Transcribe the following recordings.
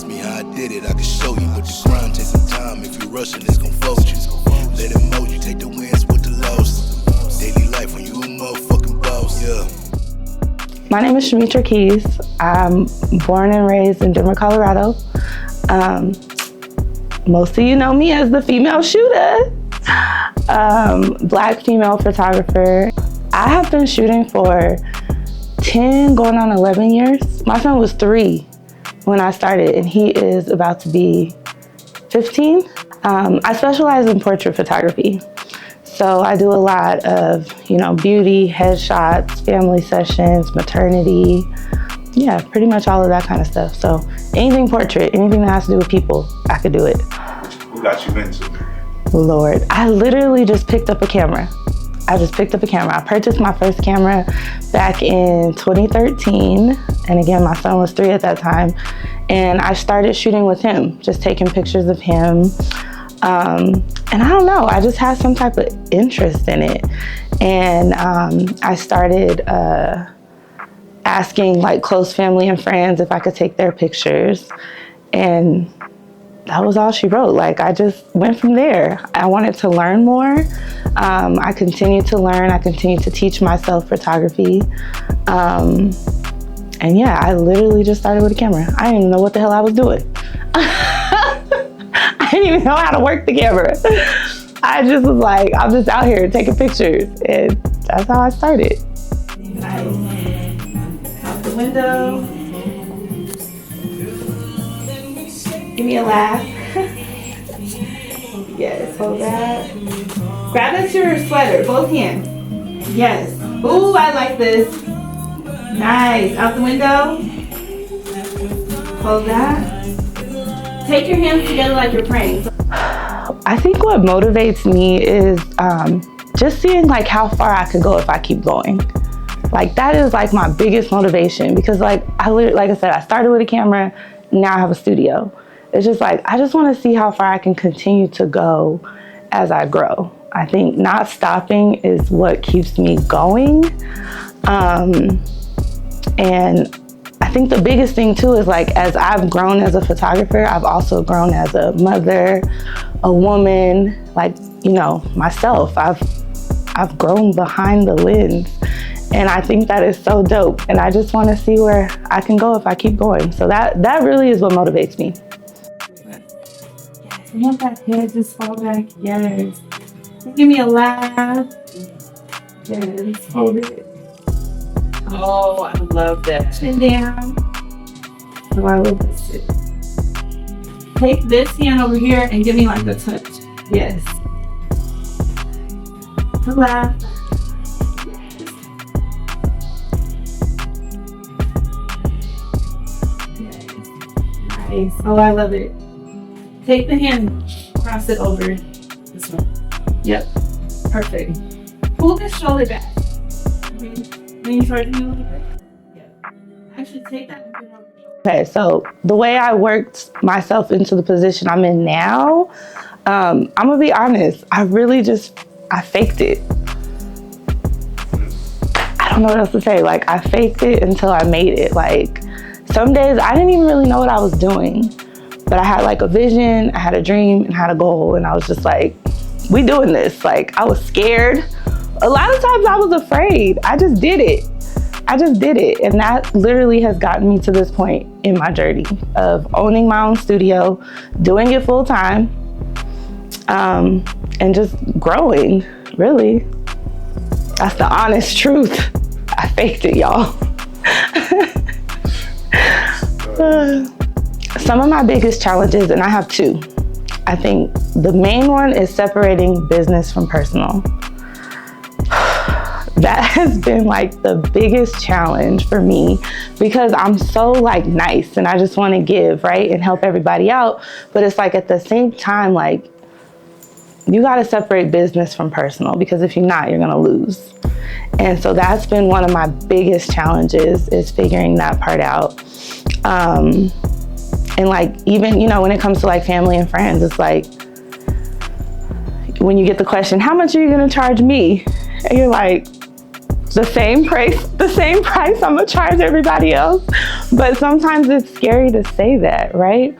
ask me how I did it, I can show you. But the grind takes some time. If you rushing, it's gon' fold you. Let it mold you, take the wins with the loss. Daily life when you a motherfucking boss, yeah. My name is Shamra Keys. I'm born and raised in Denver, Colorado. Most of you know me as the female Shoota, Black female photographer. I have been shooting for 10, going on 11 years. My son was 3 when I started, and he is about to be 15. I specialize in portrait photography. So I do a lot of, beauty, headshots, family sessions, maternity. Yeah, pretty much all of that kind of stuff. So anything portrait, anything that has to do with people, I could do it. Who got you into it? Lord, I literally just picked up a camera. I purchased my first camera back in 2013. And again, my son was 3 at that time. And I started shooting with him, just taking pictures of him. And I don't know, I just had some type of interest in it. And I started asking like close family and friends if I could take their pictures. And that was all she wrote. Like, I just went from there. I wanted to learn more. I continued to learn. I continued to teach myself photography. And yeah, I literally just started with a camera. I didn't even know what the hell I was doing. I didn't even know how to work the camera. I just was like, I'm just out here taking pictures. And that's how I started. Nice. Out the window. Give me a laugh. Yes, hold that. Grab into your sweater, both hands. Yes. Ooh, I like this. Nice. Out the window. Hold that. Take your hands together like you're praying. I think what motivates me is just seeing like how far I could go if I keep going. Like, that is like my biggest motivation, because like I said, I started with a camera, now I have a studio. It's just like, I just want to see how far I can continue to go as I grow. I think not stopping is what keeps me going. And I think the biggest thing too is like, as I've grown as a photographer, I've also grown as a mother, a woman, like, myself. I've grown behind the lens. And I think that is so dope. And I just want to see where I can go if I keep going. So that really is what motivates me. Yes, I want that head just fall back. Yes. Give me a laugh. Yes, hold it. Oh, I love that. Chin down. Oh, I love this. Take this hand over here and give me like a touch. Yes. Laugh. Nice. Oh, I love it. Take the hand, cross it over this one. Yep. Perfect. Pull the shoulder back. Lean towards me a little bit. Yep. Actually, take that and put it over your shoulder. Okay, so the way I worked myself into the position I'm in now, I'm gonna be honest. I faked it. I don't know what else to say. Like, I faked it until I made it. Like, some days I didn't even really know what I was doing, but I had like a vision, I had a dream, and had a goal, and I was just like, we doing this. Like, I was scared. A lot of times I was afraid. I just did it. And that literally has gotten me to this point in my journey of owning my own studio, doing it full time, and just growing, really. That's the honest truth. I faked it, y'all. Some of my biggest challenges, and I have 2. I think the main one is separating business from personal. That has been like the biggest challenge for me, because I'm so like nice and I just want to give, right, and help everybody out. But it's like, at the same time, like, you got to separate business from personal, because if you're not, you're going to lose. And so that's been one of my biggest challenges, is figuring that part out. And like, even, when it comes to like family and friends, it's like, when you get the question, how much are you going to charge me? And you're like, the same price I'm gonna charge everybody else. But sometimes it's scary to say that, right?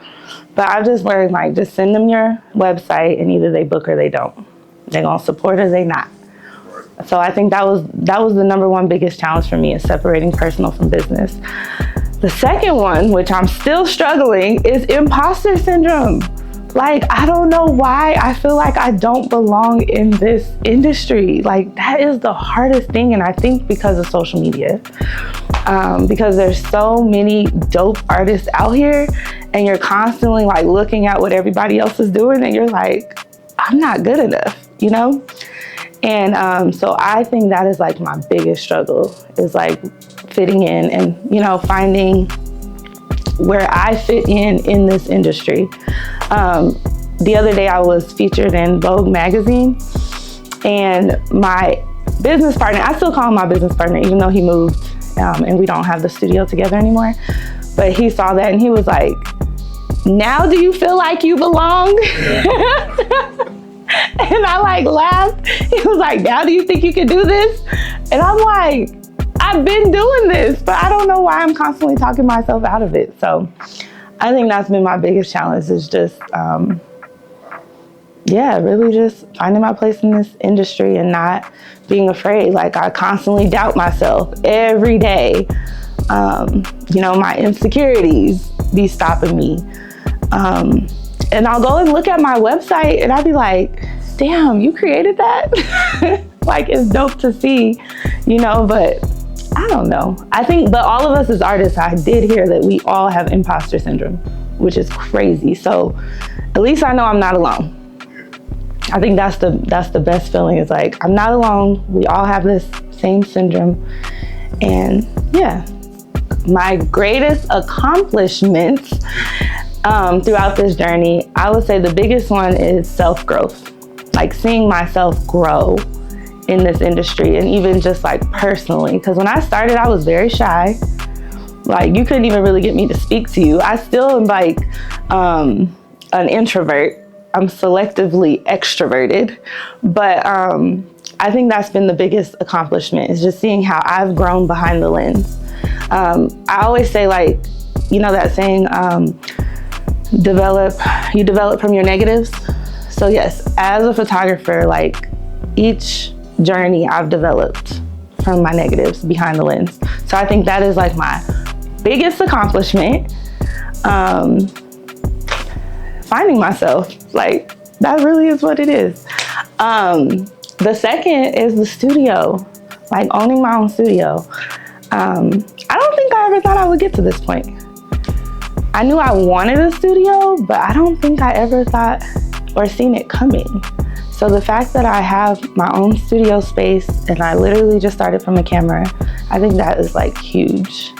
But I've just learned, like, just send them your website and either they book or they don't. They're gonna support or they not. So I think that was the number one biggest challenge for me, is separating personal from business. The second one, which I'm still struggling, is imposter syndrome. Like, I don't know why I feel like I don't belong in this industry. Like, that is the hardest thing. And I think because of social media, because there's so many dope artists out here and you're constantly like looking at what everybody else is doing and you're like, I'm not good enough, you know? And so I think that is like my biggest struggle, is like fitting in and, you know, finding where I fit in this industry. The other day I was featured in Vogue magazine, and my business partner, I still call him my business partner, even though he moved and we don't have the studio together anymore. But he saw that and he was like, now do you feel like you belong? And I like laughed. He was like, now do you think you can do this? And I'm like, I've been doing this, but I don't know why I'm constantly talking myself out of it. So I think that's been my biggest challenge, is just, really just finding my place in this industry and not being afraid. Like, I constantly doubt myself every day. You know, my insecurities be stopping me. And I'll go and look at my website and I'll be like, damn, you created that? Like, it's dope to see, you know, but I don't know. I think, but all of us as artists, I did hear that we all have imposter syndrome, which is crazy. So at least I know I'm not alone. I think that's the best feeling, is like, I'm not alone. We all have this same syndrome. And yeah, my greatest accomplishments throughout this journey, I would say the biggest one is self-growth. Like, seeing myself grow in this industry, and even just like personally, because when I started, I was very shy. Like, you couldn't even really get me to speak to you. I still am like an introvert. I'm selectively extroverted, but I think that's been the biggest accomplishment, is just seeing how I've grown behind the lens. I always say, like, you know that saying, you develop from your negatives. So yes, as a photographer, like, each journey I've developed from my negatives behind the lens. So I think that is like my biggest accomplishment. Finding myself, like, that really is what it is. The second is the studio, like owning my own studio. I don't think I ever thought I would get to this point. I knew I wanted a studio, but I don't think I ever thought or seen it coming. So the fact that I have my own studio space and I literally just started from a camera, I think that is like huge.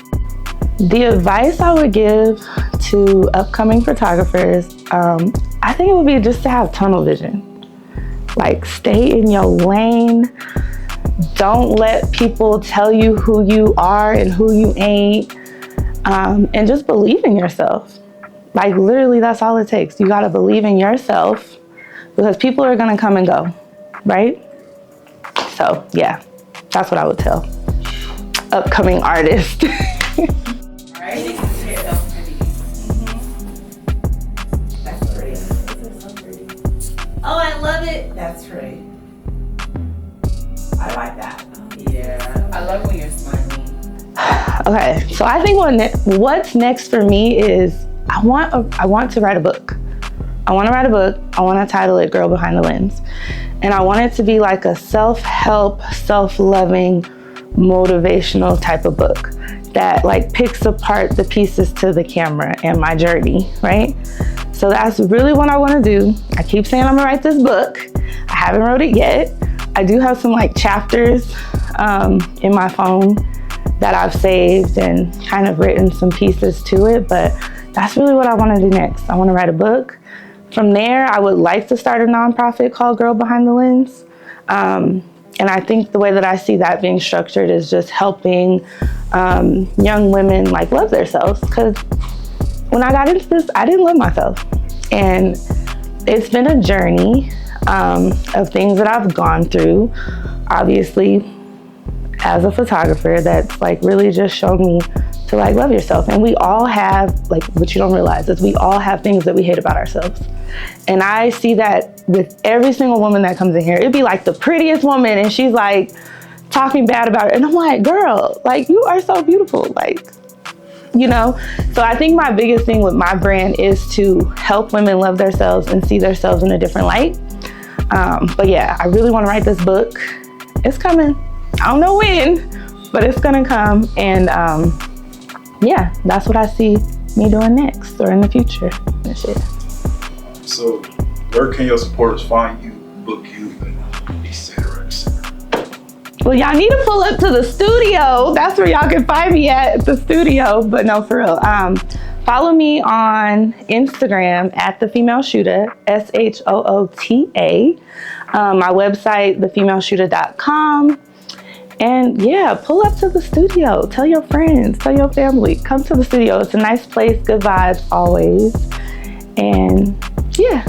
The advice I would give to upcoming photographers, I think it would be just to have tunnel vision. Like, stay in your lane. Don't let people tell you who you are and who you ain't. And just believe in yourself. Like, literally, that's all it takes. You gotta believe in yourself, because people are gonna come and go, right? So yeah, that's what I would tell upcoming artists. Right? That's pretty. So pretty. Oh, I love it. That's pretty. I like that. Yeah, I love when you're smiling. Okay, so I think what's next for me is I want to write a book. I want to write a book. I want to title it Girl Behind the Lens. And I want it to be like a self-help, self-loving, motivational type of book that like picks apart the pieces to the camera and my journey, right? So that's really what I want to do. I keep saying I'm gonna write this book. I haven't wrote it yet. I do have some like chapters in my phone that I've saved and kind of written some pieces to it, but that's really what I want to do next. I want to write a book. From there, I would like to start a nonprofit called Girl Behind the Lens. And I think the way that I see that being structured is just helping young women like love themselves. Because when I got into this, I didn't love myself. And it's been a journey of things that I've gone through. Obviously, as a photographer, that's like really just shown me to like love yourself. And we all have, like, what you don't realize is we all have things that we hate about ourselves. And I see that with every single woman that comes in here. It'd be like the prettiest woman and she's like talking bad about it. And I'm like, girl, like, you are so beautiful. Like, you know? So I think my biggest thing with my brand is to help women love themselves and see themselves in a different light. But yeah, I really want to write this book. It's coming. I don't know when, but it's gonna come. And yeah, that's what I see me doing next or in the future and shit. So where can your supporters find you, book you, and et cetera, et cetera? Well, y'all need to pull up to the studio. That's where y'all can find me at the studio. But no, for real. Follow me on Instagram at The Female Shoota, SHOOTA. My website, thefemaleshoota.com. And yeah, pull up to the studio. Tell your friends, tell your family, come to the studio. It's a nice place, good vibes always. And yeah.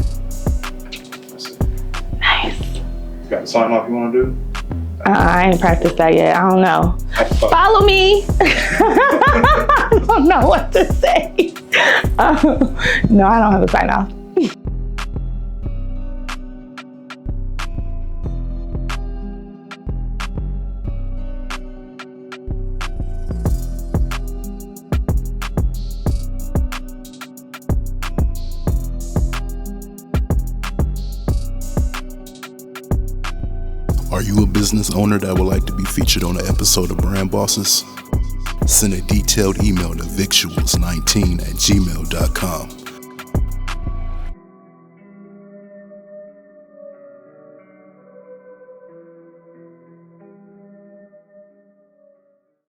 That's it. Nice. You got the sign off you want to do? I ain't practiced that yet. I don't know. Follow me. I don't know what to say. No, I don't have a sign off. Are you a business owner that would like to be featured on an episode of Brand Bosses? Send a detailed email to VICUALS19@gmail.com.